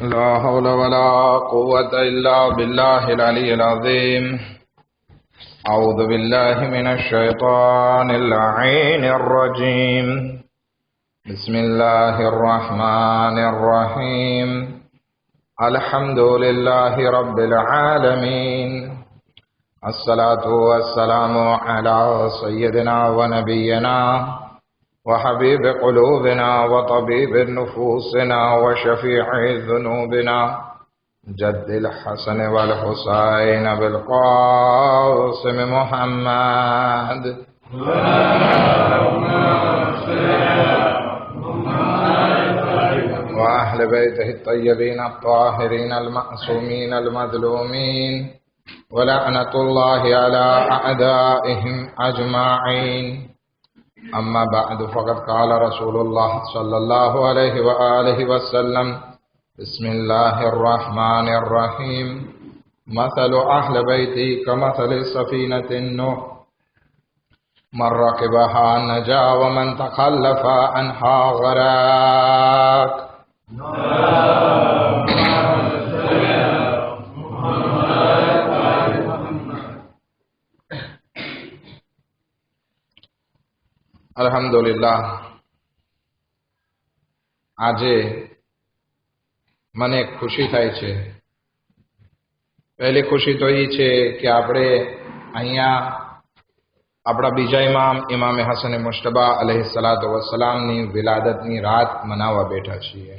لا حول ولا قوة إلا بالله العلي العظيم. أعوذ بالله من الشيطان اللعين الرجيم. بسم الله الرحمن الرحيم. الحمد لله رب العالمين. الصلاة والسلام على سيدنا ونبينا وحبيب قلوبنا وطبيب نفوسنا وشفيع ذنوبنا جد الحسن والحسين بالقاسم محمد وأهل بيته الطيبين الطاهرين المعصومين المظلومين ولعنة الله على أعدائهم أجمعين. أما بعد فقد قال رسول الله صلى الله عليه وآله وسلم: بسم الله الرحمن الرحيم. مثل أهل بيتي كمثل سفينة نوح من ركبها نجا ومن تخلف عنها غرق. અલ્હમ્દુલિલ્લાહ. આજે મને ખુશી થાય છે. પહેલી ખુશી તો એ છે કે આપણે અહીંયા આપણા બીજા ઇમામે હસન મુશ્તબા અલૈહિ સલાતુ વસલામની વિલાદતની રાત મનાવવા બેઠા છીએ.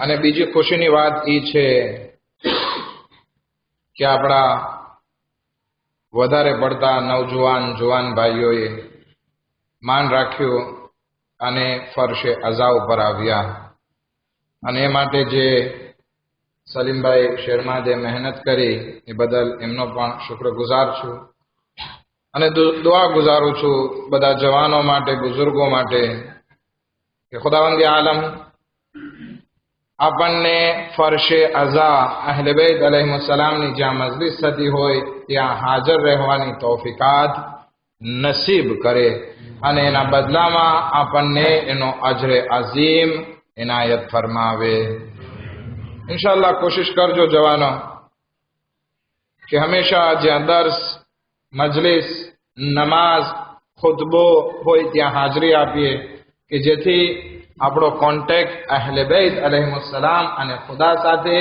અને બીજી ખુશીની વાત એ છે કે આપણા વધારે પડતા નવજુવાન જુવાન ભાઈઓએ માન રાખ્યું અને ફરશે અઝા ઉપર આવ્યા. અને એ માટે જે સલીમભાઈ શેરમાદે મહેનત કરી એ બદલ એમનો પણ શુક્રગુજાર છું અને દુઆ ગુજારું છું બધા જવાનો માટે, બુઝુર્ગો માટે કે ખુદાવંદ આલમ આપણને ફરશે અઝા અહલે બેત અલૈહિસ્સલામની જ્યાં મજલિસ થતી હોય ત્યાં હાજર રહેવાની તૌફીકાત નસીબ કરે અને એના બદલામાં આપણને એનો અજરે અઝીમ ઇનાયત ફરમાવે. ઇન્શાઅલ્લાહ કોશિશ કરજો જવાનો કે હંમેશા જ્યાં દર્સ, મજલિસ, નમાઝ, ખુતબો હોય ત્યાં હાજરી આપીએ કે જેથી આપણો કોન્ટેક્ટ અહલે બેત અલૈહિસ્સલામ અને ખુદા સાથે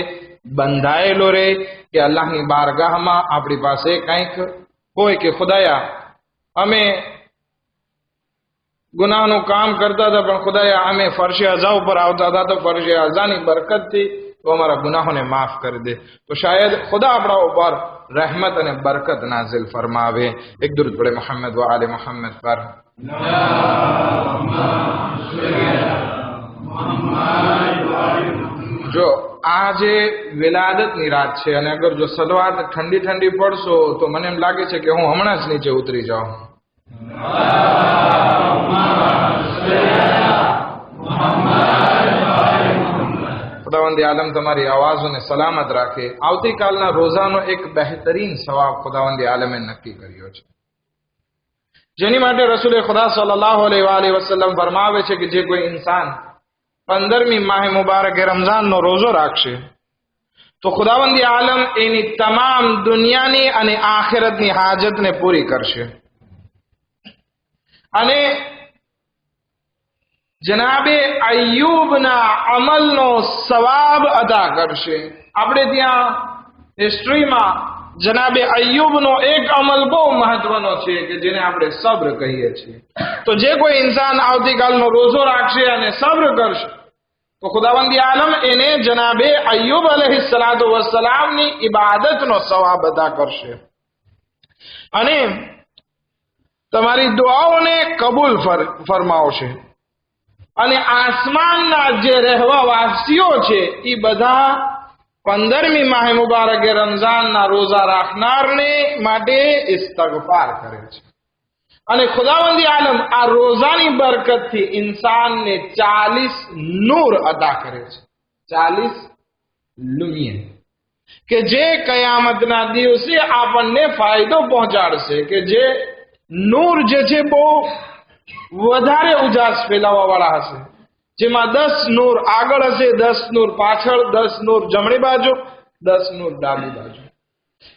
બંધાયેલો રહે કે અલ્લાહની બારગાહમાં આપણી પાસે કંઈક હોય કે ખુદાયા અમે ગુનાહનું કામ કરતા હતા પણ ખુદાયા અમે ફરશે અઝા ઉપર આવતા હતા તો ફરશે અઝાની બરકતથી તો અમારા ગુનાહોને માફ કરી દે. તો શાયદ ખુદા આપણા ઉપર રહેમત અને બરકત નાઝિલ ફરમાવે. એક દુરૂદ પડે મોહમ્મદ વ આલે મોહમ્મદ પર. જો આજે વિલાદતની રાત છે અને અગર જો સલવાત ઠંડી ઠંડી પડશો તો મને એમ લાગે છે કે હું હમણાં જ નીચે ઉતરી જાઉં. ખુદાવંદ આલમ તમારી આવાજોને સલામત રાખે. આવતીકાલના રોઝાનો એક બહેતરીન સવાબ ખુદાવંદ આલમે નક્કી કર્યો છે જેની માટે રસૂલે ખુદા સલ્લલ્લાહુ અલૈહિ વસલ્લમ ફરમાવે છે કે જે કોઈ ઇન્સાન 15મી માહ મુબારક રમઝાનનો રોઝો રાખશે તો ખુદાવંદ આલમ એની તમામ દુનિયાની અને આખિરતની હાજતને પૂરી કરશે અને જનાબે અય્યુબના અમલનો સવાબ અદા કરશે. આપણે ત્યાં હિસ્ટ્રીમાં જનાબે અય્યુબનો એક અમલ બહુ મહત્વનો છે કે જેને આપણે સબ્ર કહીએ છીએ. તો જે કોઈ ઇન્સાન આવતીકાલનો રોઝો રાખશે અને સબ્ર કરશે તો ખુદાવંદ આલમ એને જનાબે અય્યુબ અલૈહિસ્સલાતુ વસ્સલામની ઇબાદતનો સવાબ અદા કરશે અને તમારી દુઆઓને કબૂલ ફરમાવશે. અને આસમાનના જે રહેવાવાસીઓ છે એ બધા 15મી માહ મુબારક રમઝાનના રોઝા રાખનારને માટે ઇસ્તગફાર કરે છે અને ખુદાવંદ આલમ આ રોઝાની બરકતથી ઇન્સાનને 40 નૂર અદા કરે છે. 40 લુમિયર કે જે કયામતના દિવસે આપણને ફાયદો પહોંચાડશે કે જે નૂર જે છે બહુ વધારે ઉજાસ ફેલાવવા વાળા હશે, જેમાં 10 નૂર આગળ હશે, 10 નૂર પાછળ, 10 નૂર જમણી બાજુ, 10 નૂર ડાબી બાજુ,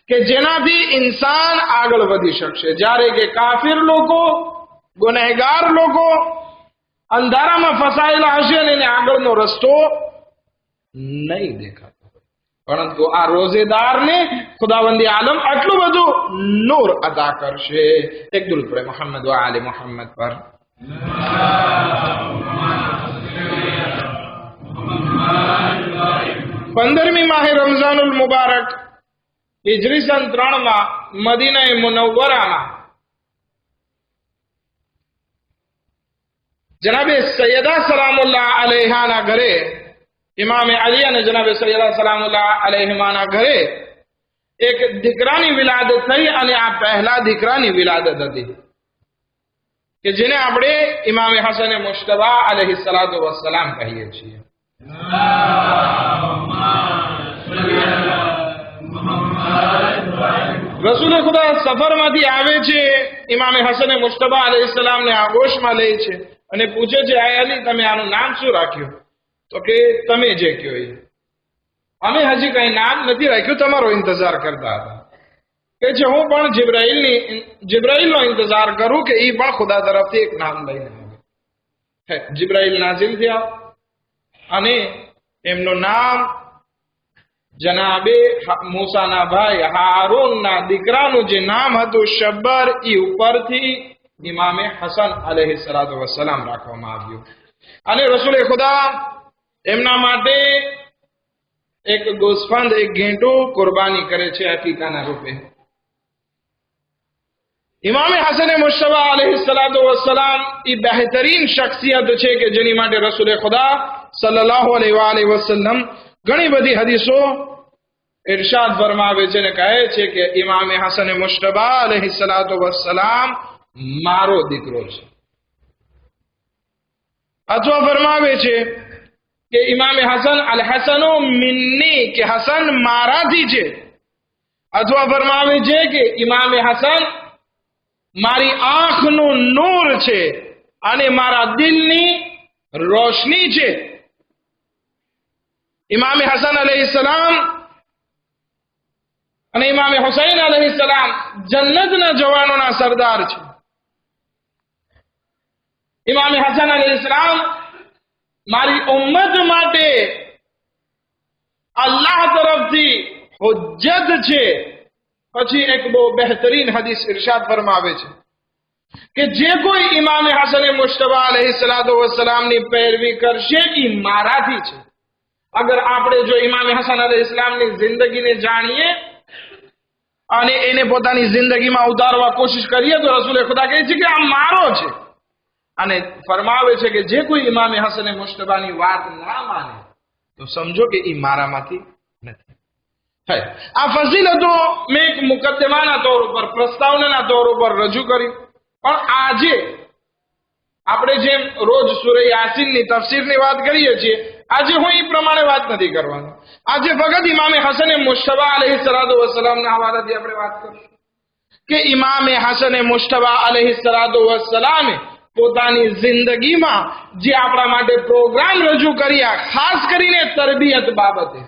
કે જેનાથી ઇન્સાન આગળ વધી શકશે. જ્યારે કે કાફિર લોકો, ગુનેહગાર લોકો અંધારામાં ફસાયેલા હશે અને એને આગળનો રસ્તો નહીં દેખાતો. પરંતુ આ રોઝેદારને ખુદાવંદી આલમ આટલું બધું નૂર અદા કરશે. એક દુરૂદ પડે મોહમ્મદ વ આલે મોહમ્મદ પર. 15મી માહે રમઝાનુલ મુબારક હિજરી સન 3 મદીના મુનવ્વરામાં જનાબે સૈયદા સલામુલ્લાહ અલૈહાના ઘરે, ઇમામે અલી અને જનાબે સૈયદા સલામુલ્લાહ અલૈહિમાના ઘરે એક દીકરાની વિલાદત થઈ, અને આ પહેલા દીકરાની વિલાદત હતી કે જેને આપણે ઇમામે હસન મુશ્તબા અલૈહિ સલાતુ વસ્સલામ કહીએ છીએ. રસૂલ ખુદા સફરમાંથી આવે છે, ઇમામે હસન મુશ્તબા અલૈહિ સલામને આગોશમાં લે છે અને પૂછે છે, આય અલી, તમે આનું નામ શું રાખ્યું? તો કે તમે જે કહો એ. અમે હજી કઈ નામ નથી રાખ્યું, તમારો ઇંતજાર કરતા હતા. કે છે હું પણ જિબ્રાઈલનો ઇંતજાર કરું કે એ પણ ખુદા તરફથી એક નામ લઈને આવે. જિબ્રાઈલ નાઝિલ થયા અને એમનું નામ જનાબે મૂસાના ભાઈ હારૂનના દીકરાનું જે નામ હતું શબ્બર, એ ઉપરથી ઇમામે હસન અલૈહિ સલાતુ વસ્સલામ રાખવામાં આવ્યું. અને રસૂલે ખુદા એમના માટે એક ગોસ્ફંદ, એક ઘેંટું કુરબાની કરે છે અકીકાના રૂપે. ઇમામે હસન મુશ્તબા અલૈહિ સલાતુ વસ્સલામ એ બહેતરીન શખ્સિયત છે કે જેની માટે રસૂલે ખુદા સલ્લલ્લાહુ અલૈહિ વસલ્લમ ઘણી બધી હદીસો ઇરશાદ ફરમાવે છે અને કહે છે કે ઇમામે હસન મુશ્તબા અલૈહિ સલાતુ વસ્સલામ મારો દીકરો છે. અથવા ફરમાવે છે કે ઇમામે હસન અલ હસનો મિન્ની, કે હસન મારાથી છે. અથવા ફરમાવે છે કે ઇમામે હસન મારી આંખનું નૂર છે અને મારા દિલની રોશની છે. ઇમામે હસન અલૈહિ સલામ અને ઇમામે હુસૈન અલૈહિ સલામ જન્નતના જવાનોના સરદાર છે. ઇમામે હસન અલૈહિ સલામ મારી ઉમ્મત માટે અલ્લાહ તરફથી હુજ્જત છે. પછી એક બહુ બહેતરીન હદીસ ઇરશાદ ફરમાવે છે કે જે કોઈ ઇમામે હસન મુશ્તબા અલૈહિ સલાતુ વસ્સલામની પેરવી કરશે એ મારાથી છે. અગર આપણે જો ઇમામે હસન અલૈહિ સલામની જિંદગીને જાણીએ અને એને પોતાની જિંદગીમાં ઉતારવા કોશિશ કરીએ તો રસૂલે ખુદા કહે છે કે આ મારો છે. અને ફરમાવે છે કે જે કોઈ ઇમામે હસન મુશ્તબાની વાત ના માને તો સમજો કે એ મારામાંથી નથી. આ ફઝીલતો મેં એક મુકદ્દમાના તौर ઉપર, પ્રસ્તાવનાના તौर ઉપર રજૂ કરી. પણ આજે આપણે જેમ રોજ સૂરે યાસીનની તફસીરની વાત કરીએ છીએ, આજે હું એ પ્રમાણે વાત નથી કરવાનો. આજે ફક્ત ઇમામે હસન મુશ્તબા અલૈહિ સલાતુ વસ્સલામના હવાલાથી આપણે વાત કરીશું કે ઇમામે હસન મુશ્તબા અલૈહિ સલાતુ વસ્સલામે પોતાની જિંદગીમાં જે આપણા માટે પ્રોગ્રામ રજૂ કર્યા, ખાસ કરીને તરબિયત બાબતે,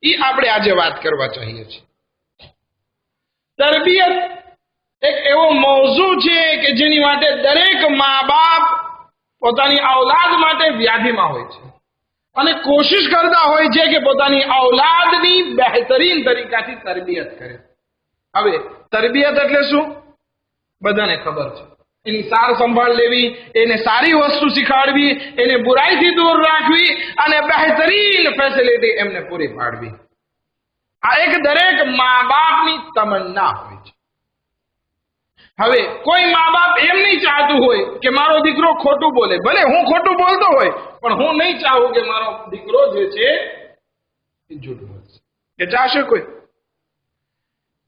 એ આપણે આજે વાત કરવા ચાહીએ છીએ. તરબિયત એક એવો મૌઝૂ છે કે જેની માટે દરેક મા બાપ પોતાની ઔલાદ માટે વ્યાધિમાં હોય છે અને કોશિશ કરતા હોય છે કે પોતાની ઔલાદની બહેતરીન તરીકાથી તરબિયત કરે. હવે તરબિયત એટલે શું? બધાને ખબર છે. એની સાર સંભાળ લેવી, એને સારી વસ્તુ શીખવાડવી, એને બુરાઈથી દૂર રાખવી અને બહેતરીન ફેસિલિટી એમને પૂરી પાડવી. આ એક દરેક મા બાપની તમન્ના હોય છે. હવે કોઈ મા બાપ એમ નહીં ચાહતું હોય કે મારો દીકરો ખોટું બોલે. ભલે હું ખોટું બોલતો હોય પણ હું નહીં ચાહું કે મારો દીકરો જે છે એ જૂઠું બોલશે. એ ચાહશે કોઈ?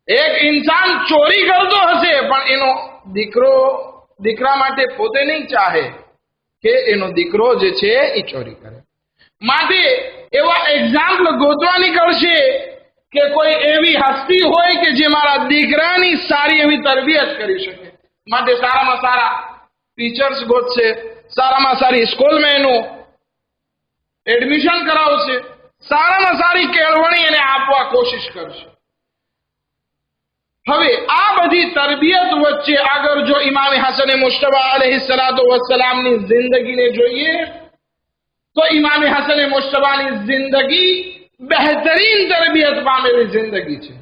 એક ઇન્સાન ચોરી કરતો હશે પણ એનો દીકરા માટે પોતે નહીં ચાહે કે એનો દીકરો જે છે એ ચોરી કરે. માટે એવા એક્ઝામ્પલ ગોતવા નીકળશે કે કોઈ એવી હસ્તી હોય કે જે મારા દીકરાની સારી એવી તરબિયત કરી શકે. માટે સારામાં સારા ટીચર્સ ગોતશે, સારામાં સારી સ્કૂલમાં એનું એડમિશન કરાવશે, સારામાં સારી કેળવણી એને આપવા કોશિશ કરશે. હવે આ બધી તરબિયત વચ્ચે આગળ જો ઇમામ હસન મુશ્તબા અલૈહિસ્સલાતુ વસ્સલામની જિંદગીને જોઈએ તો ઇમામ હસન મુશ્તબાની જિંદગી બહેતરીન તરબિયત પામેલી જિંદગી છે.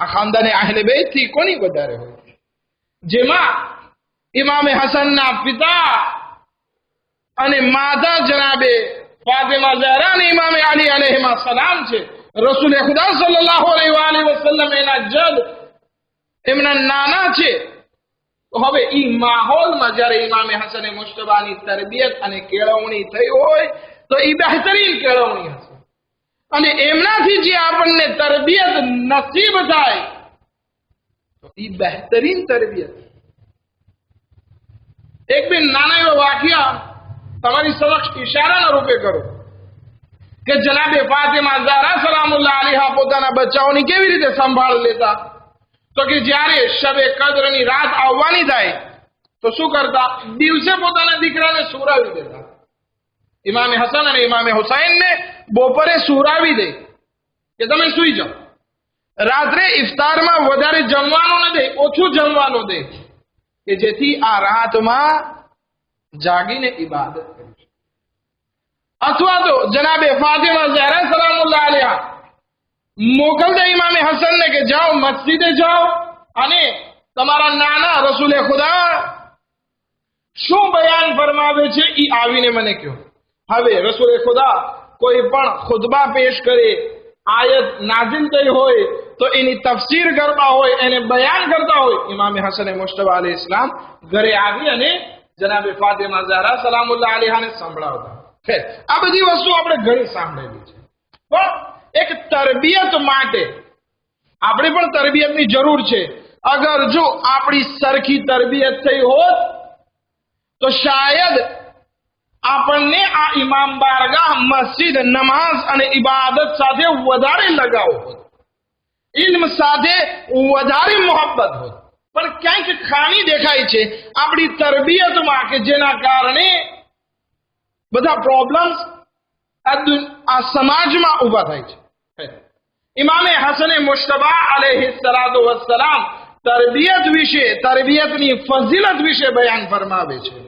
આ ખાનદાને અહલે બેત થી કોની વધારે હોય, જેમાં ઇમામ હસનના પિતા અને માતા જનાબે ફાતિમા ઝહરા અને ઇમામ અલી અલૈહિમા સલામ છે. રસૂલ ખુદા સલ્લલ્લાહુ અલૈહિ વસલ્લમ એના જદ એમના નાના છે. તો હવે ઈ માહોલમાં જ્યારે ઇમામ હસન મુશ્તબાની તરબિયત અને કેળવણી થઈ હોય તો ઈ બહેતરીન કેળવણી હશે, અને એમનાથી જે આપણને તરબિયત નસીબ થાય તો ઈ બહેતરીન તરબિયત. એક બે નાના એવા વાક્યા તમારી સમક્ષ ઈશારાના રૂપે કરો કે જનાબે ફાતિમા ઝહરા સલામુલ્લાહ અલૈહા પોતાના બચ્ચાઓની કેવી રીતે સંભાળ લેતા. તો કે જ્યારે શબે કદ્રની રાત આવવાની થાય તો શું કરતા, દિવસે પોતાના દીકરાને સુરાવી દેતા. ઇમામ હસન અને ઇમામ હુસૈનને બપોરે સુરાવી દે કે તમે સુઈ જાઓ, રાત્રે ઇફતારમાં વધારે જમવાનું ન દે, ઓછું જમવાનું દે, કે જેથી આ રાતમાં જાગીને ઇબાદત કરી. અથવા તો જનાબે ફાતિમા ઝહરા સલામુલ્લાહ અલૈહા મોકલતા ઇમામ હસનને કે જાઓ મસ્જિદે જાઓ અને તમારા નાના રસૂલે ખુદા શું બયાન ફરમાવે છે ઈ આવીને મને કહો. હવે રસૂલે ખુદા કોઈ પણ ખુતબા પેશ કરે, આયત નાઝિલ થઈ હોય તો એની તફસીર કરતા હોય, એને બયાન કરતા હોય, ઇમામ હસન મુશ્તબા અલૈહિસ્સલામ ઘરે આવી અને જનાબે ફાતિમા ઝહરા સલામુલ્લાહ અલૈહાને સંભળાવતા. આ બધી વસ્તુ આપણે ઘણી સાંભળેલી છે, પણ એક તરબિયત માટે આપણે પણ તરબિયતની જરૂર છે. અગર જો આપણી સરખી તરબિયત થઈ હોત તો શાયદ આપણને આ ઇમામ બારગાહ, મસ્જિદ, નમાઝ અને ઇબાદત સાથે વધારે લગાવ હોત, ઇલ્મ સાથે વધારે મોહબ્બત હોત. પણ ક્યાંક ખામી દેખાય છે આપણી તરબિયતમાં કે જેના કારણે બધા પ્રોબ્લેમ્સ આ સમાજમાં ઉભા થાય છે. ઇમામે હસન મુશ્તબા અલૈહિસ્સલાતુ વસ્સલામ તરબિયત વિશે, તરબિયતની ફઝીલત વિશે બયાન ફરમાવે છે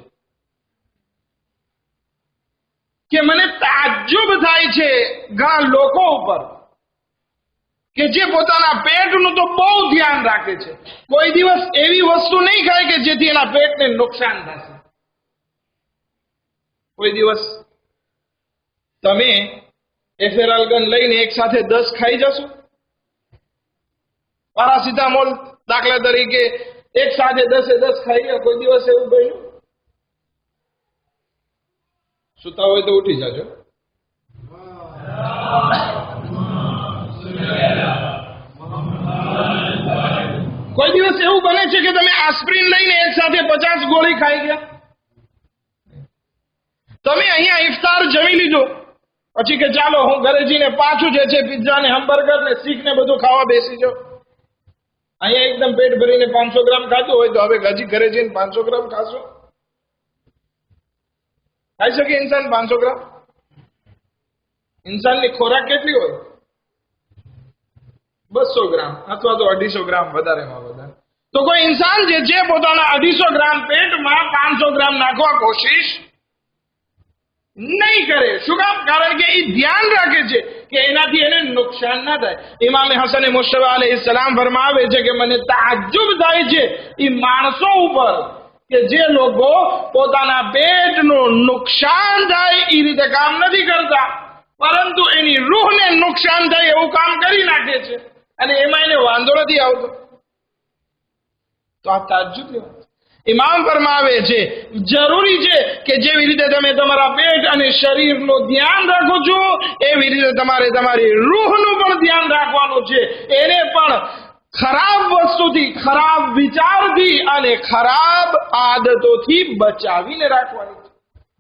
કે મને તાજ્જુબ થાય છે ઘણા લોકો ઉપર કે જે પોતાના પેટનું તો બહુ ધ્યાન રાખે છે, કોઈ દિવસ એવી વસ્તુ નહીં ખાય કે જેથી એના પેટને નુકસાન થશે. કોઈ દિવસ તમે એફેરાલ્ગન લઈને એક સાથે 10 ખાઈ જશો? પેરાસિટામોલ દાખલા તરીકે એક સાથે 10 ખાઈ ગયા, કોઈ દિવસ એવું બન્યું? સુતા હોય તો ઉઠી જાજો. કોઈ દિવસ એવું બને છે કે તમે આસ્પ્રિન લઈને એક સાથે 50 ગોળી ખાઈ ગયા? તમે અહીંયા ઇફતાર જમી લીધો પછી કે ચાલો હું ઘરે જઈને પાછું જે છે પિઝા ને હમ્બર્ગર ને સીખ ને બધું ખાવા બેસી જાઓ. અહીંયા એકદમ પેટ ભરીને 500 ગ્રામ ખાધું હોય તો હવે હજી ઘરે જઈને 500 ગ્રામ ખાશો? ખાઈ શકે ઇન્સાન 500 ગ્રામ? ઇન્સાનની ખોરાક કેટલી હોય? 200 ગ્રામ અથવા તો 250 ગ્રામ વધારેમાં વધારે. તો કોઈ ઇન્સાન જે છે પોતાના 250 ગ્રામ પેટમાં 500 ગ્રામ નાખવા કોશિશ નહીં કરે. શું કામ? કારણ કે એ ધ્યાન રાખે છે કે એનાથી એને નુકસાન ના થાય. ઇમામ હસન મુશ્તબા અલૈહિસ્સલામ ફરમાવે છે કે મને તાજ્જુબ થાય છે એ માણસો ઉપર કે જે લોકો પોતાના પેટનું નુકસાન થાય એ રીતે કામ નથી કરતા, પરંતુ એની રૂહને નુકસાન થાય એવું કામ કરી નાખે છે અને એમાં એને વાંધો નથી આવતો. તો આ તાજ્જુબની વાત. ઇમામ ફરમાવે છે જરૂરી છે કે જેવી રીતે તમે તમારા પેટ અને શરીરનું ધ્યાન રાખો છો એવી રીતે તમારે તમારી રૂહનું પણ ધ્યાન રાખવાનું છે. એને પણ ખરાબ વસ્તુથી, ખરાબ વિચારથી અને ખરાબ આદતોથી બચાવીને રાખવાની છે.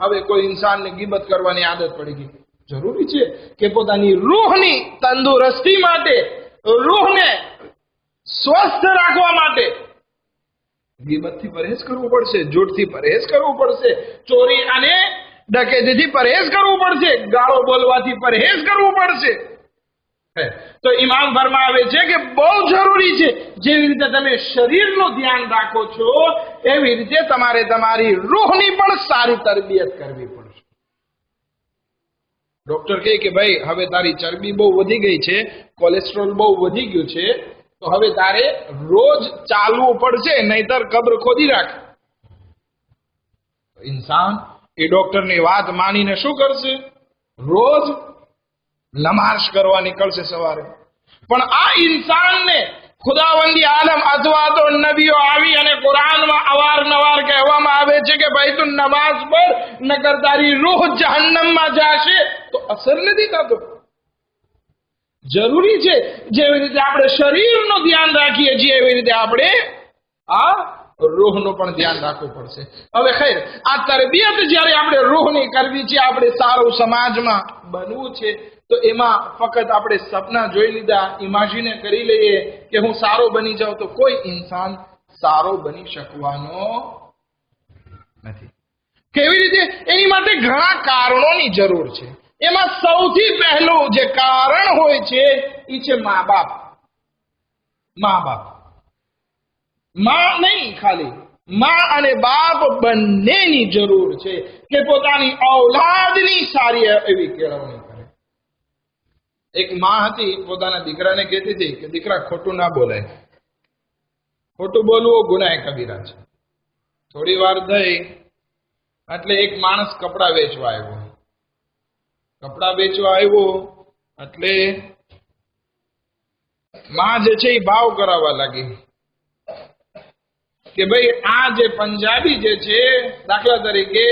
હવે કોઈ ઇન્સાનને ગીબત કરવાની આદત પડી ગઈ, જરૂરી છે કે પોતાની રૂહની તંદુરસ્તી માટે, રૂહને સ્વસ્થ રાખવા માટે ગીબતથી પરેજ કરવું પડશે, જૂઠથી પરેજ કરવું પડશે, ચોરી અને ડકેતીથી પરેજ કરવું પડશે, ગાળો બોલવાથી પરેજ કરવું પડશે. તો ઇમામ ફરમાવે છે કે બહુ જરૂરી છે, જેવી રીતે તમે શરીરનું ધ્યાન રાખો છો એવી રીતે તમારે તમારી રૂહની પણ સારી તરબિયત કરવી પડશે. ડોક્ટર કહે કે ભાઈ હવે તારી ચરબી બહુ વધી ગઈ છે, કોલેસ્ટ્રોલ બહુ વધી ગયું છે, તો હવે તારે રોજ ચાલવું પડશે, નહીતર કબ્ર ખોદી રાખે. ઇન્સાન એ ડોક્ટરની વાત માનીને શું કરશે? રોજ નમાઝ કરવા નીકળશે સવારે. પણ આ ઇન્સાનને ખુદાવંદી આલમ અથવા તો નબીઓ આવી અને કુરાનમાં અવારનવાર કહેવામાં આવે છે કે ભાઈ તું નમાઝ પઢ, નકર તારી રૂહ જહન્નમમાં જશે, તો અસર નથી થતો. જરૂરી છે જેવી રીતે આપણે શરીરનું ધ્યાન રાખીએ છીએ એવી રીતે આપણે આ રૂહનું પણ ધ્યાન રાખવું પડશે. હવે ખૈર, આ તરબિયત જ્યારે આપણે રૂહની કરવી છે, આપણે સારું સમાજમાં બનવું છે, તો એમાં ફક્ત આપણે સપના જોઈ લીધા, ઇમેજિન કરી લઈએ કે હું સારો બની જાઉં, તો કોઈ ઇન્સાન સારો બની શકવાનો નથી. કેવી રીતે? એની માટે ઘણા કારણોની જરૂર છે. એમાં સૌથી પહેલું જે કારણ હોય છે એ છે મા બાપ. મા બાપ, મા નહીં, ખાલી મા અને બાપ બંનેની જરૂર છે કે પોતાની ઔલાદની સારી એવી કેળવણી કરે. એક માં હતી, પોતાના દીકરાને કહેતી હતી કે દીકરા ખોટું ના બોલાય, ખોટું બોલવું ગુનાહ કબીરા છે. થોડી વાર થઈ એટલે એક માણસ કપડા વેચવા આવ્યો. કપડા વેચવા આવ્યો એટલે માં જે છે એ ભાવ કરાવવા લાગી કે ભાઈ આ જે પંજાબી જે છે, દાખલા તરીકે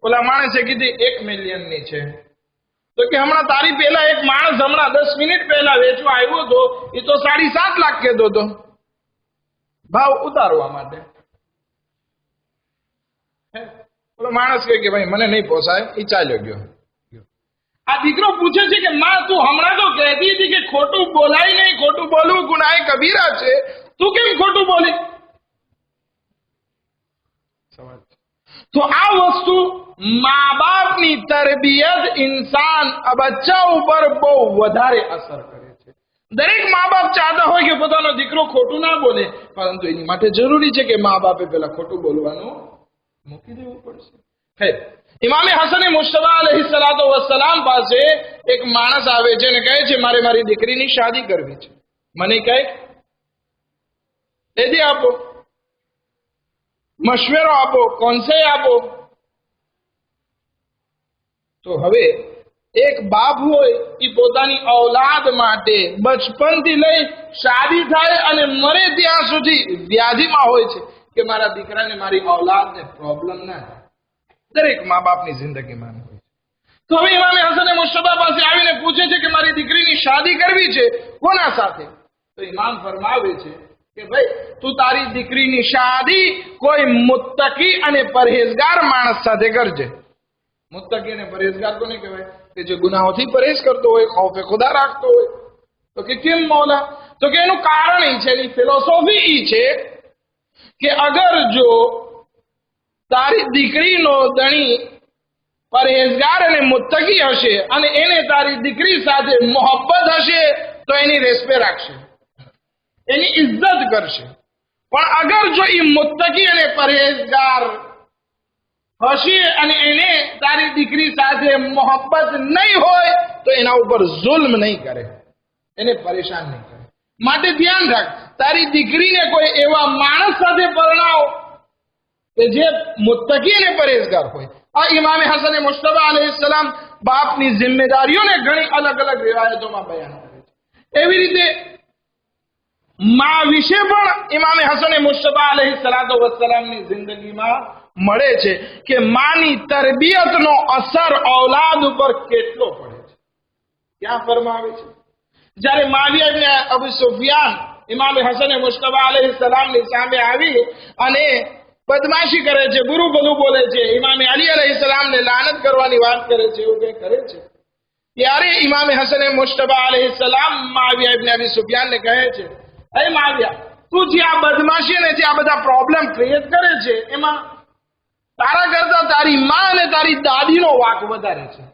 ઓલા માણસે કીધી 1 મિલિયનની છે, તો કે હમણાં તારી પહેલા એક માણસ હમણાં 10 મિનિટ પહેલા વેચવા આવ્યો હતો, એ તો 7.5 લાખ કહેતો હતો ભાવ ઉતારવા માટે. ઓલો માણસ કહે કે ભાઈ મને નહીં પોસાય, એ ચાલ્યો ગયો. આ દીકરો પૂછે છે કે માં તું હમણાં તો કહેતી હતી કે ખોટું બોલાય નહીં, ખોટું બોલવું ગુનાહ કબીરા છે, તું કેમ ખોટું બોલી? તો આ વસ્તુ મા બાપની તરબિયત ઇન્સાન બચ્ચા ઉપર બહુ વધારે અસર કરે છે. દરેક મા બાપ ચાહતા હોય કે પોતાનો દીકરો ખોટું ના બોલે, પરંતુ એની માટે જરૂરી છે કે મા બાપે પેલા ખોટું બોલવાનું મૂકી દેવું પડશે. ઇમામે હસન મુશ્તબા અલૈહિસ્સલાતુ વસ્સલામ પાસે એક માણસ આવે છે અને કહે છે મારે મારી દીકરીની શાદી કરવી છે, મને કંઈક એદી આપો, મશવરો આપો, કોન્સે આપો. તો હવે એક બાપ હોય એ પોતાની ઔલાદ માટે બચપનથી લઈ શાદી થાય અને મરે ત્યાં સુધી વ્યાધિમાં હોય છે કે મારા દીકરાને, મારી ઔલાદને પ્રોબ્લેમ ના થાય. દરેક મા બાપની જિંદગીમાં હોય છે. તો હવે ઇમામે હસન મુશ્તબા પાસે આવીને પૂછે છે કે મારી દીકરીની શાદી કરવી છે, કોના સાથે? તો ઇમામ ફરમાવે છે કે ભાઈ તું તારી દીકરીની શાદી કોઈ મુત્તકી અને પરહેઝગાર માણસ સાથે કરજે. મુત્તકી અને પરહેઝગાર કોને કહેવાય? કે જે ગુનાહોથી પરેજ કરતો હોય, ખૌફે ખુદા રાખતો હોય. તો કે કેમ મૌલા? તો કે એનું કારણ એ છે, એની ફિલોસોફી એ છે કે અગર જો તારી દીકરીનો ધણી પરહેઝગાર અને મુત્તકી હશે અને એને તારી દીકરી સાથે મોહબ્બત હશે તો એની રેસ્પેક્ટ રાખશે, એની ઇજ્જત કરશે. પણ અગર જો એ મુત્તકી અને પરહેઝગાર હશે અને એને તારી દીકરી સાથે મોહબ્બત નહીં હોય તો એના ઉપર જુલ્મ નહીં કરે, એને પરેશાન નહીં કરે. માટે ધ્યાન રાખ, તારી દીકરીને કોઈ એવા માણસ સાથે પરણાવો કે જે મુત્તકી અને પરહેઝગાર હોય. આ ઇમામે હસન મુશ્તબા અલૈહિસ્સલામ બાપની જિમ્મેદારીઓને ઘણી અલગ અલગ રિવાયતોમાં બયાન કરે છે. એવી રીતે માં વિશે પણ ઇમામે હસન મુશ્તબા અલૈહિસ્સલાતુ વસ્સલામની જિંદગીમાં મળે છે કે માની તરબિયતનો અસર ઔલાદ ઉપર કેટલો પડે છે. ક્યાં ફરમાવે છે? જ્યારે માવિયા ઇબ્ન અબુ સુફિયાન ઇમામે હસન મુશ્તબા અલૈહિસ્સલામની સામે આવી અને બદમાશી કરે છે, બુરું બધું બોલે છે, ઇમામે અલી અલૈહિસ્સલામને લાનત કરવાની વાત કરે છે, એવું કંઈ કરે છે, ત્યારે ઇમામે હસન મુશ્તબા અલૈહિસ્સલામ માવિયા ઇબ્ન અબી સુફિયાનને કહે છે, હે માવિયા, તું જે આ બદમાશી અને જે આ બધા પ્રોબ્લેમ ક્રિએટ કરે છે એમાં તારા કરતા તારી માં અને તારી દાદીનો વાંક વધારે છે.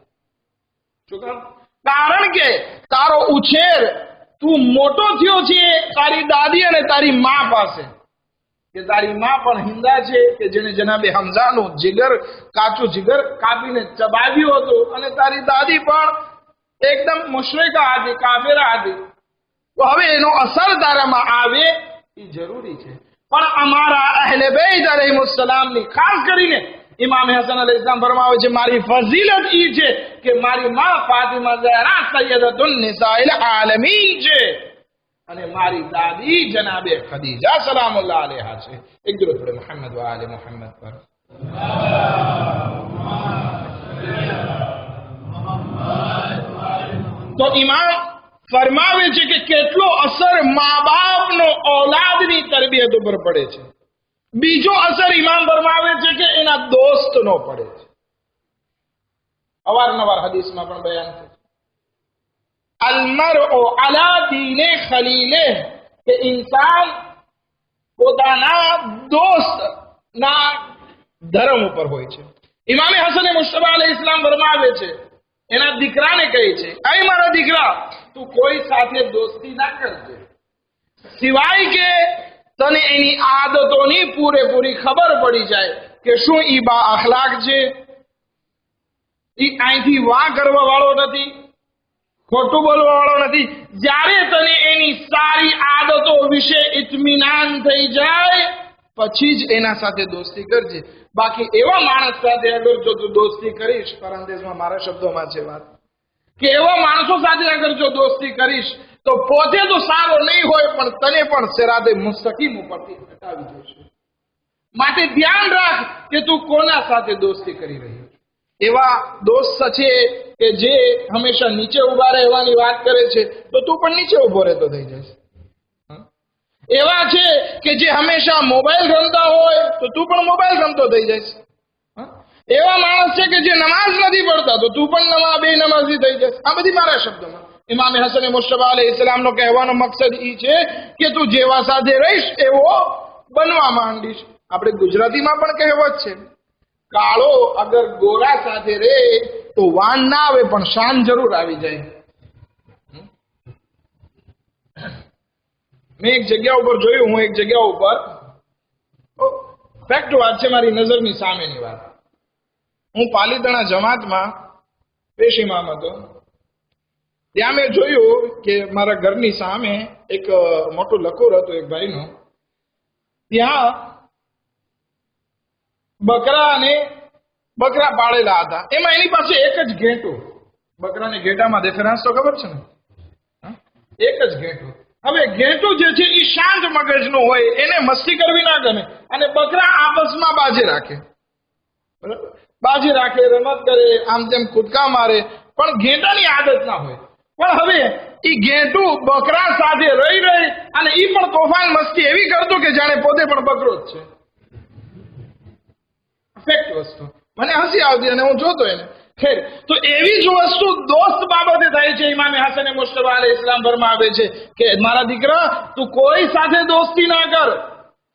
શું કામ? કારણ કે તારો ઉછેર તું મોટો થયો છે તારી દાદી અને તારી માં પાસે. કે તારી માં પણ હિંદા છે કે જેને જનાબે હમઝાનું જીગર, કાચું જીગર કાપીને ચબાવ્યું હતું, અને તારી દાદી પણ એકદમ મુશરિકા હતી, કાફિરા હતી. તો હવે એનો અસર તારામાં આવે એ જરૂરી છે. પણ અમારા અહેલે બેત અલૈહિસ્સલામની ખાસ કરીને ઇમામ હસન અલૈહિસ્સલામ ફરમાવે છે, મારી ફઝીલત એ છે કે મારી માં ફાતિમા ઝહરા સૈયદતુન નિસાઇલ આલમીન છે, અને મારી દાદી જનાબે ખદીજા સલામુલ્લાહ અલૈહા છે. એક દરૂદ પડે મુહમ્મદ વ આલે મુહમ્મદ પર. તો ઇમામ ફરમાવે છે કે કેટલો અસર મા બાપનો ઔલાદની તરબિયત ઉપર પડે છે. બીજો અસર ઇમામ ફરમાવે છે કે એના દોસ્તનો પડે છે. અવારનવાર હદીસમાં પણ બયાન છે, અલમરઉ અલા દીને ખલીલે, કે ઇન્સાન પોતાના દોસ્તના ધર્મ ઉપર હોય છે. ઇમામે હસન મુશ્તબા અલૈહિસ્સલામ ફરમાવે છે, એના દીકરાને કહે છે, અય મારા દીકરા, તું કોઈ સાથે દોસ્તી ના કરજે સિવાય કે તને એની આદતોની પૂરેપૂરી ખબર પડી જાય કે શું ઈ બા અખલાક છે, ઈ અહીંથી વાં કરવા વાળો નથી, ખોટું બોલવા વાળો નથી. જ્યારે તને એની સારી આદતો વિશે ઇત્મીનાન થઈ જાય પછી જ એના સાથે દોસ્તી કરજે. બાકી એવા માણસ સાથે અગર જો તું દોસ્તી કરીશ, પરદેશમાં મારા શબ્દોમાં છે વાત, કે એવા માણસો સાથે અગર જો દોસ્તી કરીશ તો પોતે તો સારો નહીં હોય પણ તને પણ સિરાતે મુસ્તકીમ ઉપરથી હટાવી દેશે. માટે ધ્યાન રાખ કે તું કોના સાથે દોસ્તી કરી રહ્યો છે. એવા દોસ્ત છે કે જે હંમેશા નીચે ઉભા રહેવાની વાત કરે છે તો તું પણ નીચે ઉભો રહેતો થઈ જશે. એવા છે કે જે હંમેશા મોબાઈલ રમતા હોય તો તું પણ મોબાઈલ રમતો થઈ જઈશ. એવા માણસ છે કે જે નમાઝ નથી પડતા તો તું પણ બેનમાઝી થઈ જશે. આ બધી મારા શબ્દોમાં. ઇમામ હસન મુશ્તબા અલૈહિસ્સલામનો કહેવાનો મકસદ એ છે કે તું જેવા સાથે રહીશ એવો બનવા માંડીશ. આપણે ગુજરાતીમાં પણ કહેવત છે, કાળો અગર ગોરા સાથે રહે તો વાન ના આવે પણ શાન જરૂર આવી જાય. મેં એક જગ્યા ઉપર જોયું, હું એક જગ્યા ઉપર, ફેક્ટ વાત છે, મારી નજરની સામેની વાત, હું પાલીતાણા જમાતમાં પેશ ઇમામ હતો. ત્યાં મેં જોયું કે મારા ઘરની સામે એક મોટું લકોર હતું એક ભાઈનું. ત્યાં બકરા પાળેલા હતા. એમાં એની પાસે એક જ ઘેટું, બકરાને ઘેટામાં ડિફરન્સ તો ખબર છે ને, એક જ ઘેટું. હવે ઘેટું જે છે એ શાંત મગજનું હોય, એને મસ્તી કરવી ના ગમે, અને બકરા આપસમાં બાજી રાખે, બાજી રાખે, રમત કરે, આમ તેમ કૂદકા મારે, પણ ઘેટાની આદત ના હોય. પણ હવે એ ઘેટું બકરા સાથે રહી અને એ પણ તોફાન મસ્તી એવી કરતું કે જાણે પોતે પણ બકરો જ છે. ફેક્ટ વસ્તુ, મને હસી આવતી અને હું જોતો એને. ખેર, તો એવી જ વસ્તુ દોસ્ત બાબતે થાય છે. ઇમામે હસન મુશ્તબા અલૈહિસ્સલામ ફરમાવે છે કે મારા દીકરા, તું કોઈ સાથે દોસ્તી ના કર,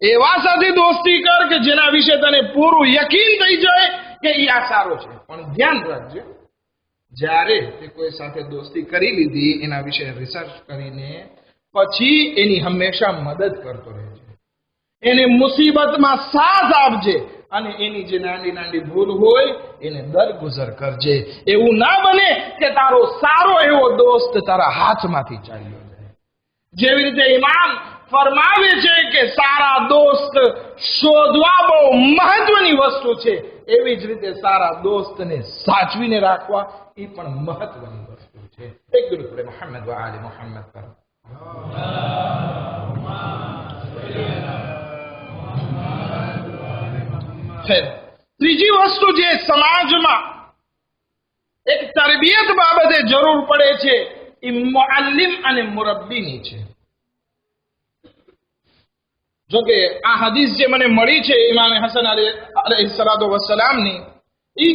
એવા સાથે દોસ્તી કર કે જેના વિશે તને પૂરું યકીન થઈ જાય કે ઈ આ સારો છે. પણ ધ્યાન રાખજે, જ્યારે તે કોઈ સાથે દોસ્તી કરી લીધી એના વિશે રિસર્ચ કરીને પછી એની હંમેશા મદદ કરતો રહેજે, એને મુસીબતમાં સાથ આપજે, અને એની જે નાની નાની ભૂલ હોય એને દરગુજર કરજે. એવું ના બને કે તારો સારો એવો દોસ્ત તારા હાથમાંથી ચાલ્યો જાય. જેવી રીતે ઇમામ ફરમાવે છે કે સારા દોસ્ત શોધવા બહુ મહત્વની વસ્તુ છે, એવી જ રીતે સારા દોસ્તને સાચવીને રાખવા એ પણ મહત્વની વસ્તુ છે. એક દરૂદ પડે મુહમ્મદ વ આલે મુહમ્મદ પર. ત્રીજી વસ્તુ જે સમાજમાં એક તરબિયત બાબતે જરૂર પડે છે એ મુઅલ્લિમ અને મુરબ્બીની છે. જોકે આ હદીસ જે મને મળી છે ઇમામ હસન અલૈહિસ્સલાતુ વસ્સલામની, ઈ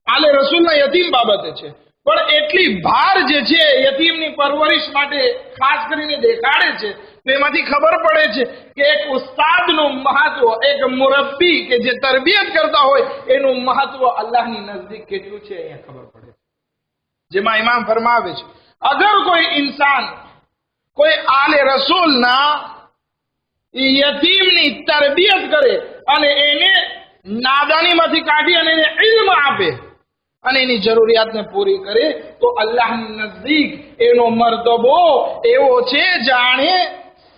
આલે રસૂલના યતીમ બાબતે છે. પણ એટલી ભાર જે છે યતીમની પરવરિશ માટે ખાસ કરીને દેખાડે છે, તો એમાંથી ખબર પડે છે કે એક ઉસ્તાદનું મહત્વ, એક મુરબ્બી કે જે તરબિયત કરતા હોય એનું મહત્વ અલ્લાહની નજદીક કેટલું છે અહીંયા ખબર પડે છે. જેમાં ઇમામ ફરમાવે છે, અગર કોઈ ઇન્સાન કોઈ આલે રસૂલના યતીમની તરબિયત કરે અને એને નાદાનીમાંથી કાઢી અને એને ઇલ્મ આપે અને એની જરૂરિયાતને પૂરી કરે, તો અલ્લાહની નજદીક એનો મર્તબો એવો છે જાણે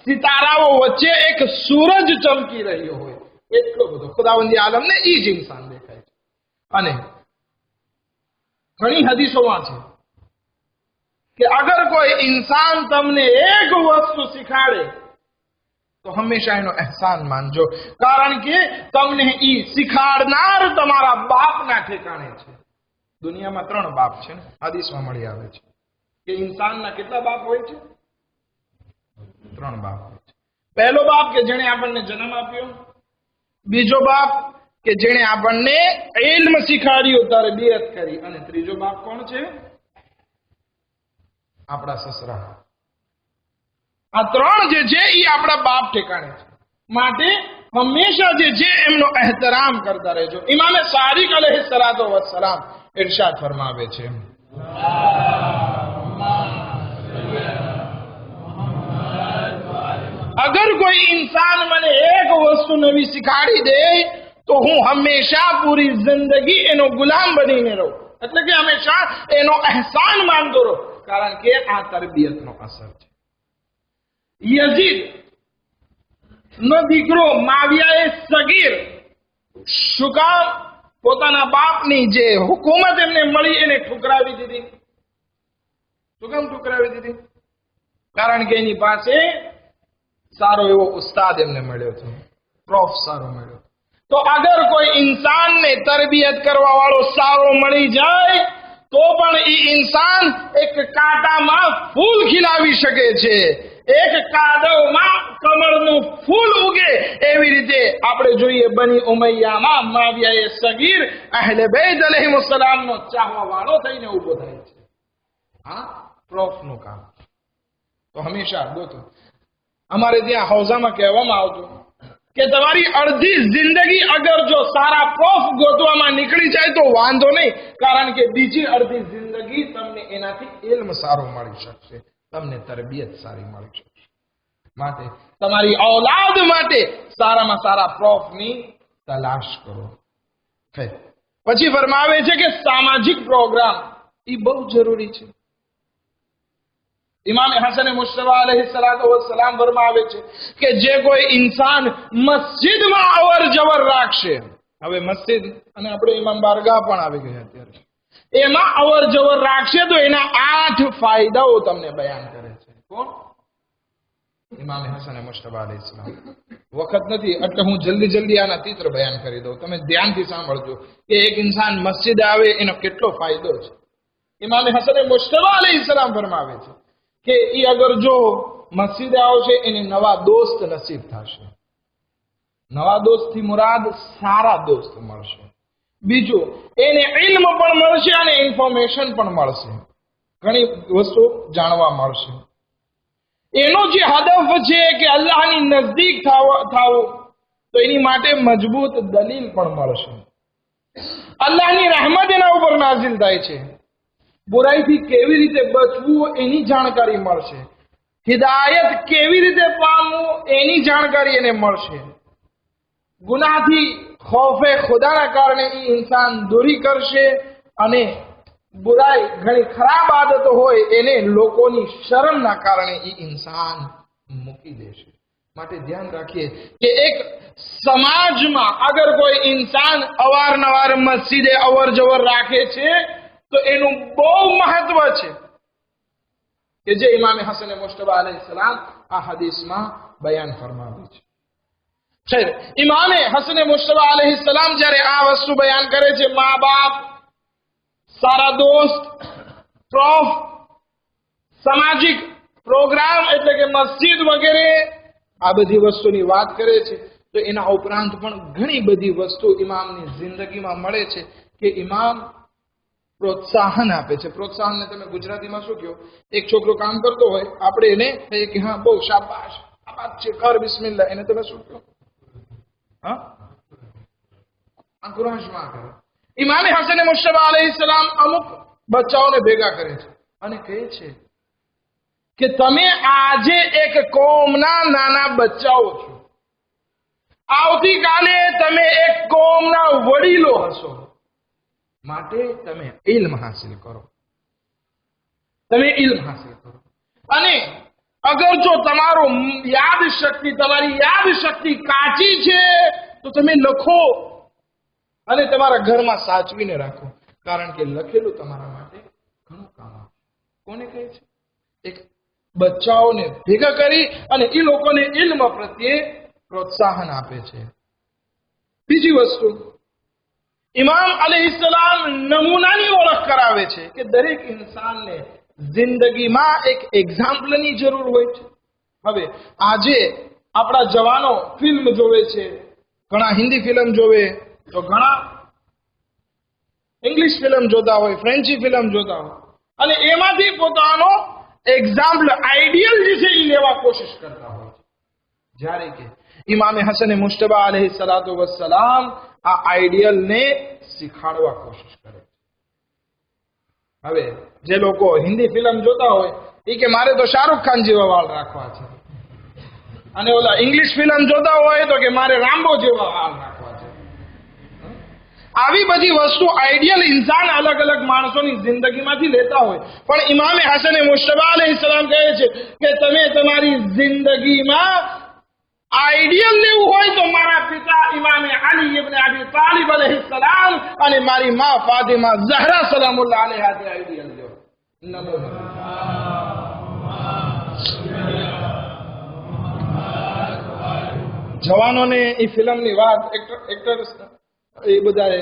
સિતારાઓ વચ્ચે એક સૂરજ ચમકી રહ્યો હોય, એટલો બધો ખુદાવંદી આલમને ઈ જ ઇન્સાન દેખાય છે. અને ઘણી હદીસોમાં છે કે અગર કોઈ ઇન્સાન તમને એક વસ્તુ શીખાડે તો હંમેશા એનો અહેસાન માનજો, કારણ કે તમને ઈ શીખાડનાર તમારા બાપના ઠેકાણે છે. દુનિયામાં 3 બાપ છે ને, હદીસમાં મળી આવે છે કે ઇન્સાનના કેટલા બાપ હોય છે? 3 બાપ હોય છે. પહેલો બાપ કે જેણે આપણને જન્મ આપ્યો, બીજો બાપ કે જેણે આપણને ઇલ્મ શીખાડ્યું, તરબિયત કરી, અને ત્રીજો બાપ કોણ છે? આપણા સસરા. આ 3 જે છે એ આપણા બાપ ઠેકાણે છે. માટે હંમેશા જે છે એમનો એહતરામ કરતા રહેજો. ઇમામે સાદિક અલૈહિસ્સલાતુ વસ્સલામ ઇરશાદ ફરમાવે છે, અગર કોઈ ઇન્સાન મને એક વસ્તુ નવી શીખાડી દે તો હું હંમેશા પૂરી જિંદગી એનો ગુલામ બનીને રહું, એટલે કે હંમેશા એનો અહેસાન માનતો રહું, કારણ કે આ તરબિયતનો અસર છે. યઝીદ નો દીકરો માવિયાએ સગીર શું કામ? પોતાના બાપની જે હુકુમત એમને મળી એને ઠુકરાવી દીધી. શું કામ ઠુકરાવી દીધી? કારણ કે એની પાસે સારો એવો ઉસ્તાદ એમને મળ્યો હતો, પ્રોફ સારો મળ્યો. તો અગર કોઈ ઇન્સાનને તરબિયત કરવા વાળો સારો મળી જાય તો પણ એ ઇન્સાન એક કાંટામાં ફૂલ ખીલાવી શકે છે, એક કાદવમાં કમળનું ફૂલ ઉગે. એવી રીતે આપણે જોઈએ બની ઉમૈયામાં માવિયાએ સગીર અહેલે બેત અલૈહિસ્સલામનો ચાહવા વાળો થઈને ઉભો થાય છે. હા, પ્રોફનું કામ. તો હંમેશા ગોતો. અમારે ત્યાં હૌઝામાં કહેવામાં આવતું કે તમારી અડધી જિંદગી અગર જો સારા પ્રોફ ગોતવામાં નીકળી જાય તો વાંધો નહીં, કારણ કે બીજી અડધી જિંદગી તમને એનાથી ઇલ્મ સારો મળી શકશે, તમને તરબિયત સારી મળી શકશે. માટે તમારી ઔલાદ માટે સારામાં સારા પ્રોફની તલાશ કરો. પછી ફરમાવે છે કે સામાજિક પ્રોગ્રામ એ બહુ જરૂરી છે. ઇમામ હસન મુશ્તફા અલૈહિસ્સલાતુ વસ્સલામ ફરમાવે છે કે જે કોઈ ઇન્સાન મસ્જિદમાં અવર જવર રાખશે, હવે મસ્જિદ અને આપણે ઇમામ બારગાહ પણ આવી ગયા અત્યારે, એમાં અવર જવર રાખશે તો એના 8 ફાયદાઓ તમને બયાન કરે છે. કોણ? ઇમામ હસન મુશ્તફા અલૈહિસ્સલામ. વખત નથી એટલે હું જલ્દી આના ચિત્ર બયાન કરી દઉં, તમે ધ્યાનથી સાંભળજો કે એક ઇન્સાન મસ્જિદ આવે એનો કેટલો ફાયદો છે. ઇમામ હસન મુશ્તફા અલૈહિસ્સલામ ફરમાવે છે કે એ અગર જો મસ્જિદે આવશે એને નવા દોસ્ત નસીબ થશે. નવા દોસ્તથી મુરાદ સારા દોસ્ત મળશે. બીજું, એને ઇલ્મ પણ મળશે અને ઇન્ફોર્મેશન પણ મળશે, ઘણી વસ્તુ જાણવા મળશે. એનો જે હદફ છે કે અલ્લાહની નજદીક થવું, તો એની માટે મજબૂત દલીલ પણ મળશે. અલ્લાહની રહેમત એના ઉપર નાઝિલ થાય છે. બુરાઈથી કેવી રીતે બચવું એની જાણકારી મળશે. હિદાયત કેવી રીતે પામવું એની જાણકારી એને મળશે. ગુનાહથી ખૌફે ખુદાના કારણે એ ઇન્સાન દૂરી કરશે અને બુરાઈ ઘણી ખરાબ આદતો હોય એને લોકોની શરમના કારણે એ ઇન્સાન મૂકી દેશે. માટે ધ્યાન રાખીએ કે એક સમાજમાં અગર કોઈ ઇન્સાન અવારનવાર મસ્જિદે અવર જવર રાખે છે તો એનું બહુ મહત્વ છે કે જે ઇમામ હસન મુશ્તફા અલૈહિસ્સલામ આ હદીસમાં બયાન ફરમાવી છે. ખેર, ઇમામે હસન મુશ્તફા અલૈહિસ્સલામ જ્યારે આ વસ્તુ બયાન કરે છે, મા બાપ, સારા દોસ્ત, પ્રોફ, સામાજિક પ્રોગ્રામ એટલે કે મસ્જિદ વગેરે, આ બધી વસ્તુની વાત કરે છે, તો એના ઉપરાંત પણ ઘણી બધી વસ્તુ ઇમામની જિંદગીમાં મળે છે કે ઇમામ પ્રોત્સાહન આપે છે. પ્રોત્સાહનને તમે ગુજરાતીમાં શું કહો? એક છોકરો કામ કરતો હોય, આપણે એને કહીએ કે હા બહુ શાબાશ, આ વાત છે, કર બિસ્મિલ્લાહ, એને તમે શું કહો? હા, આક્રોશમાં કરો. ઇમામે હસન મુશ્તબા અલૈહિસ્સલામ અમુક બચ્ચાઓને ભેગા કરે છે અને કહે છે કે તમે આજે એક કોમના નાના બચ્ચાઓ છો, આવતીકાલે તમે એક કોમના વડીલો હશો, માટે તમે ઇલ્મ હાસિલ કરો, તમે ઇલ્મ હાસિલ કરો. અને અગર જો તમારી યાદ શક્તિ કાચી છે તો તમે લખો અને તમારા ઘરમાં સાચવીને રાખો, કારણ કે લખેલું તમારા માટે ઘણું કામ આવશે. કોને કહે છે? એક બચ્ચાઓને ભેગા કરી અને એ લોકોને ઇલ્મ પ્રત્યે પ્રોત્સાહન આપે છે. બીજી વસ્તુ, ઇમામ અલૈહિસ્સલામ નમૂનાની ઓળખ કરાવે છે કે દરેક ઇન્સાનને જિંદગીમાં એક એક્ઝામ્પલની જરૂર હોય છે. હવે આજે આપણા જવાનો ફિલ્મ જોવે છે, ઘણા હિન્દી ફિલ્મ જોવે તો ઘણા ઇંગ્લિશ ફિલ્મ જોતા હોય, ફ્રેન્ચી ફિલ્મ જોતા હોય, અને એમાંથી પોતાનો એક્ઝામ્પલ, આઈડિયલ જે છે એ લેવા કોશિશ કરતા હોય છે. જ્યારે કે ઇમામે હસન મુશ્તબા અલૈહિસ્સલાતુ વસ્સલામ આ આઈડિયલને શીખાડવા કોશિશ કરે છે. હવે જે લોકો હિન્દી ફિલ્મ જોતા હોય એ કે મારે તો શાહરુખ ખાન જેવા વાળ રાખવા છે, અને ઓલા ઇંગ્લિશ ફિલ્મ જોતા હોય તો કે મારે રામ્બો જેવા વાળ રાખવા છે. આવી બધી વસ્તુ આઈડિયલ ઇન્સાન અલગ અલગ માણસોની જિંદગીમાંથી લેતા હોય, પણ ઇમામે હસન મુશ્તબા અલૈહિસ્સલામ કહે છે કે તમે તમારી જિંદગીમાં આઈડિયલ લેવું હોય તો મારા પિતા ઇમામે અલી ઇબ્ન અબી તાલિબ અલૈહિસ્સલામ અને મારી માં ફાતિમા ઝહરા સલામુલ્લાહ અલૈહા તે આઈડિયલ લો. જવાનોને એ ફિલ્મની વાત, એક્ટર્સ એ બધા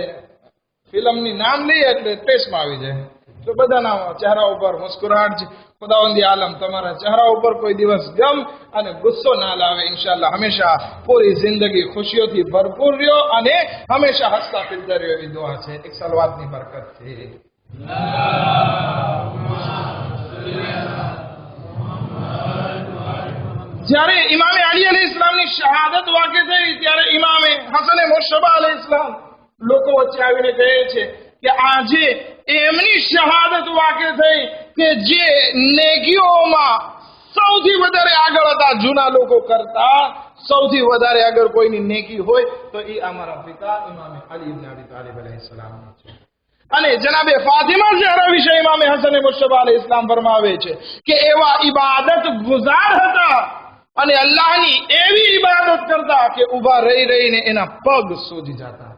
ફિલ્મની નામ લઈએ એટલે ટેસ્ટમાં આવી જાય, તો બધાના ચહેરા ઉપર મુસ્કુરાહટ છે. ખુદાવંદી આલમ તમારા ચહેરા ઉપર કોઈ દિવસ ગમ અને ગુસ્સો ના લાવે. ઇન્શાઅલ્લાહ હંમેશા પૂરી જિંદગી ખુશીઓથી ભરપૂર રહ્યો અને હંમેશા હસતા ફિરતા રહ્યો, એવી દુઆ છે એક સલવાતની બરકતથી. જ્યારે ઇમામે અલી અલૈહિસ્સલામની શહાદત વાકે થઈ ત્યારે ઇમામે હસન મુશ્તબા અલૈહિસ્સલામ લોકો વચ્ચે આવીને કહે છે કે આજે એમની શહાદત વાકે થઈ કે જે નેકીઓમાં સૌથી વધારે આગળ હતા, જૂના લોકો કરતા સૌથી વધારે અગર કોઈની નેકી હોય તો એ અમારા પિતા ઇમામે અલી ઇબ્ન અબી તાલિબ અલૈહિસ્સલામ છે. અને જનાબે ફાતિમા ઝહરા વિશે ઇમામે હસન મુશ્તબા અલૈહિસ્સલામ ફરમાવે છે કે એવા ઇબાદત ગુજાર હતા અને અલ્લાહની એવી ઇબાદત કરતા કે ઊભા રહી રહીને એના પગ સોજી જતા.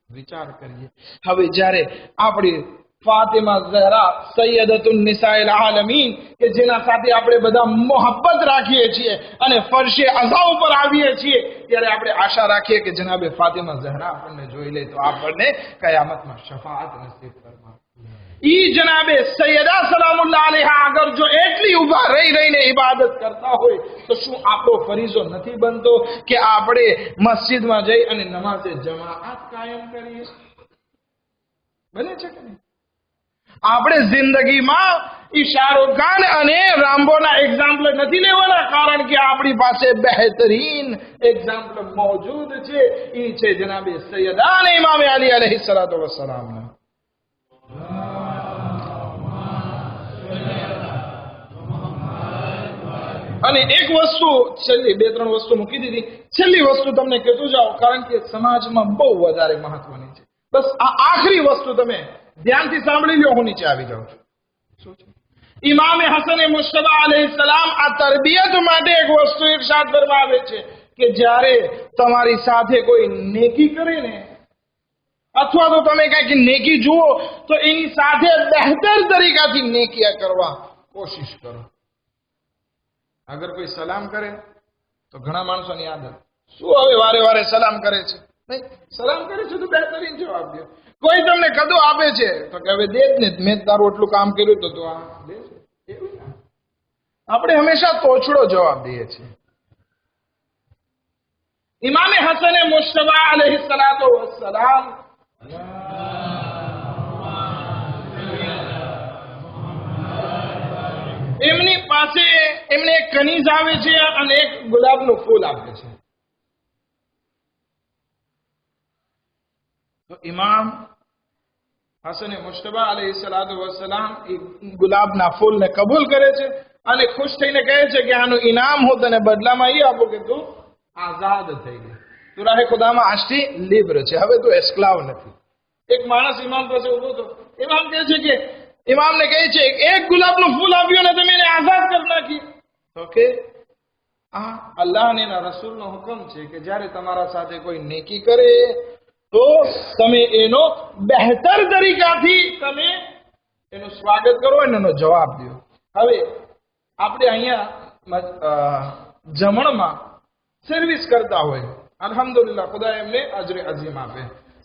વિચાર કરીએ, હવે જ્યારે આપણી ફાતિમા ઝહરા સૈયદતુન નિસાઇલ આલમીન કે જેના સાથે આપણે બધા મોહબ્બત રાખીએ છીએ અને ફરશે અઝા ઉપર આવીએ છીએ, ત્યારે આપણે આશા રાખીએ કે જનાબે ફાતિમા ઝહરા આપણને જોઈ લે તો આપણને કયામતમાં શફાઅત નસીબ ફરમાવે. ઈ જનાબે સૈયદા સલામુલ્લાહ અલૈહા અગર જો એટલી ઊભા રહી રહીને ઇબાદત કરતા હોય તો શું આપણો ફરીઝો નથી બનતો કે આપણે મસ્જિદમાં જઈ અને નમાઝે જમાઅત કાયમ કરીએ? બને છે કે નહીં? આપણે જિંદગીમાં ઈ શાહરુખ ખાન અને રામ્બોના એક્ઝામ્પલ નથી લેવાના, કારણ કે આપણી પાસે બહેતરીન એક્ઝામ્પલ મોજૂદ છે. ઈ છે જનાબે સૈયદા અને ઇમામે અલી અલૈહિસ્સલાતુ વસ્સલામના. અને એક વસ્તુ છેલ્લી, બે ત્રણ વસ્તુ મૂકી દીધી, છેલ્લી વસ્તુ તમને કહેતું જાઓ કારણ કે સમાજમાં બહુ વધારે મહત્વની છે. બસ આ આખરી વસ્તુ તમે ધ્યાનથી સાંભળી લો, હું નીચે આવી જાઉં છું. શું છે? ઇમામે હસન મુશ્તબા અલૈહિસ્સલામ આ તરબિયત માટે એક વસ્તુ ઇરશાદ ફરમાવે છે કે જ્યારે તમારી સાથે કોઈ નેકી કરે ને, અથવા તો તમે કંઈક નેકી જુઓ તો એની સાથે બહેતર તરીકાથી નેકિયા કરવા કોશિશ કરો. અગર કોઈ સલામ કરે તો ઘણા માણસોની આદત શું હવે વારે વારે સલામ કરે છે, નહીં સલામ કરે છે તો બહેતરીન જવાબ દો. કોઈ તમને કદો આપે છે તો કે હવે દે જ ને, મેં તારું એટલું કામ કર્યું તો તું આ દે છે. એવું ના, આપણે હંમેશા તોછડો જવાબ દઈએ છીએ. ઇમામે હસન મુશ્તબા અલૈહિસ્સલાતુ વસ્સલામ પાસે એમને એક કનીઝ આવે છે અને એક ગુલાબનું ફૂલ આપે છે. તો ઇમામ હસન મુશ્તબા અલૈહિ સલાતુ વસ્સલામ એ ગુલાબના ફૂલને કબૂલ કરે છે અને ખુશ થઈને કહે છે કે આનું ઇનામ હું તને બદલામાં એ આપું કે તું આઝાદ થઈ ગઈ, તું રાહે ખુદામાં આજથી લિબ્ર છે, હવે તું એસ્ક્લાવ નથી. એક માણસ ઇમામ પાસે ઉભો હતો. ઇમામ કહે છે કે ઇમામને કહે છે એક ગુલાબનું ફૂલ આપ્યું ને તમે એને આઝાદ કરી નાખી. તો કે આ અલ્લાહ અને એના રસૂલનો હુકમ છે કે જ્યારે તમારા સાથે કોઈ નેકી કરે તો તમે એનો બહેતર તરીકાથી તમે એનું સ્વાગત કરો અને એનો જવાબ દો. હવે આપણે અહીંયા જમણમાં સર્વિસ કરતા હોય, અલ્હમ્દુલિલ્લાહ, ખુદા એમને અજરે અઝીમ આપે,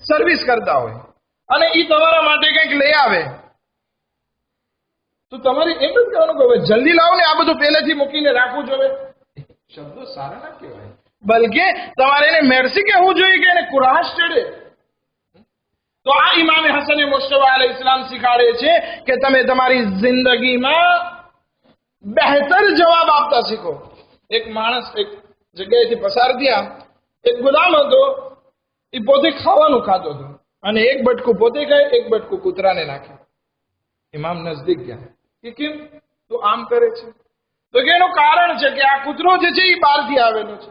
સર્વિસ કરતા હોય અને એ તમારા માટે કંઈક લઈ આવે તો તમારે એમ જ કહેવાનું કે હવે જલ્દી લાવો ને, આ બધું પહેલેથી મૂકીને રાખવું જોઈએ. શબ્દો સારા ના કહેવાય, બલકે તમારે એને મેરસી કહેવું જોઈએ કે એને કુરાશ ચડે. તો આ ઇમામે હસન મુશ્તબા અલૈહિ સલામ શીખાડે છે કે તમે તમારી જિંદગીમાં બહેતર જવાબ આપતા શીખો. એક માણસ એક જગ્યાએથી પસાર થયા, એક ગુલામ હતો, એ પોતે ખાવાનું ખાતો હતો અને એક બટકું પોતે ખાય, એક બટકું કૂતરાને નાખે. ઇમામ નજદીક ગયા કે કેમ તું આમ કરે છે? તો કે એનું કારણ છે કે આ કૂતરો જે છે એ બહારથી આવેલો છે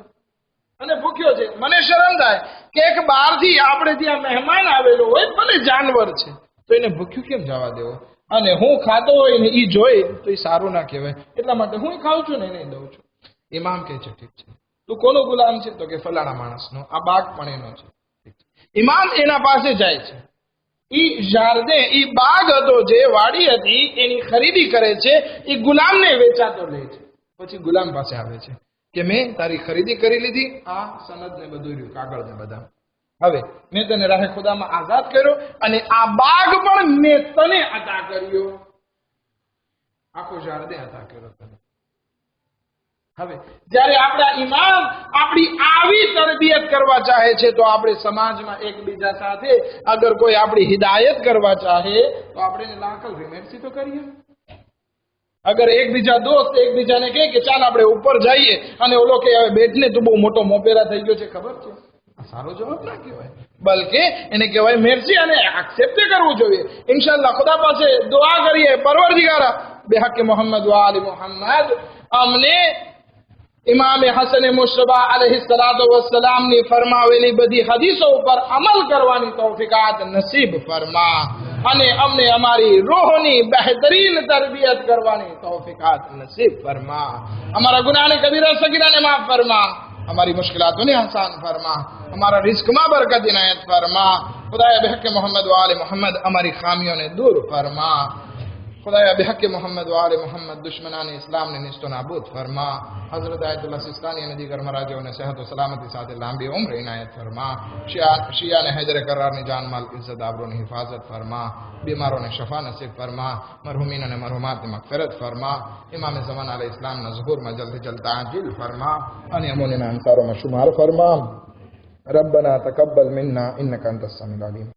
અને ભૂખ્યો છે. મને શરમ થાય કે એક બહારથી આપણે ત્યાં મહેમાન આવેલો હોય, ભલે જાનવર છે, તો એને ભૂખ્યું કેમ જવા દેવો? અને હું ખાતો હોય ને એ જોઈ તો એ સારું ના કહેવાય, એટલા માટે હું ખાઉં છું ને એને દઉં છું. ઇમામ કહે છે ઠીક છે, તું કોનો ગુલામ છે? તો કે ફલાણા માણસનો, આ બાગ પણ એનો છે. ઇમામ એના પાસે જાય છે, ઈ જાર્દે, ઈ બાગ હતો, જે વાડી હતી, એની ખરીદી કરે છે, એ ગુલામને વેચાતો લે છે. પછી ગુલામ પાસે આવે છે કે મેં તારી ખરીદી કરી લીધી, આ સનદ ને બધું રહ્યું, કાગળ ને બધા, હવે મેં તને રાહે ખુદામાં આઝાદ કર્યો અને આ બાગ પણ મેં તને અતા કર્યો, આખો જાર્દે અતા કર્યો તને. હવે જ્યારે આપણા ઇમામ આપણી આવી તરબિયત કરવા ચાહે છે તો આપણે સમાજમાં એકબીજા સાથે અગર કોઈ આપણી હિદાયત કરવા ચાહે તો આપણે લાકલ વિમેરસી તો કરીએ. અગર એકબીજા દોસ્ત એકબીજાને કહે કે ચાલ આપણે ઉપર જઈએ અને ઓલો કે હવે બેઠને તું બહુ મોટો મોપેરા થઈ ગયો છે, ખબર છે, આ સારો જવાબ ના કહેવાય, બલકે એને કહેવાય મેરસી અને એક્સેપ્ટ કરવું જોઈએ. ઇન્શાઅલ્લાહ ખુદા પાસે દુઆ કરીએ, પરવરદિગારા બેહકે મોહમ્મદ વ આલી મોહમ્મદ અમને ઇમામે હસન મુશ્તબા અલૈહિ સલાતો વસ્સલામની ફરમાવેલી બધી હદીસો ઉપર અમલ કરવાની તૌફીકાત નસીબ ફરમા અને અમને અમારી રૂહની બહેતરીન તરબિયત કરવાની તૌફીકાત નસીબ ફરમા. અમારા ગુનાહને કબીરા સગીરાને માફ ફરમા, हमारी मुश्किलातों ने आसान फरमा, हमारा रिस्क में बरकत इनायत फरमा. खुदाया बेहक मोहम्मद वाले मोहम्मद हमारी खामियों ने दूर फरमा. खुदाया बेहक मोहम्मद वाले मोहम्मद दुश्मनान इस्लाम ने निस्तो नाबूद फरमा. हजरत आयतुल्लाह सिस्तानी ने दीगर मराजियों ने सेहत और सलामती साथ लंबी उम्र इनायत फरमा. शिया ने हैदर करार ने जान माल इज्जत आबरों ने हिफाजत फरमा. बीमारों ने शफा नसीब फरमा. मरहुमीन ने मरहुमात ने मगफिरत फरमा. इमाम ज़मान अलैहि इस्लाम ने ज़ुहूर में जल्द जल्द ताजिल फरमा. अनियमों ने अंसारों में शुमार फरमा. रब्बना तकब्बल मिन्ना इन्नका अंतस समीउल अलीम.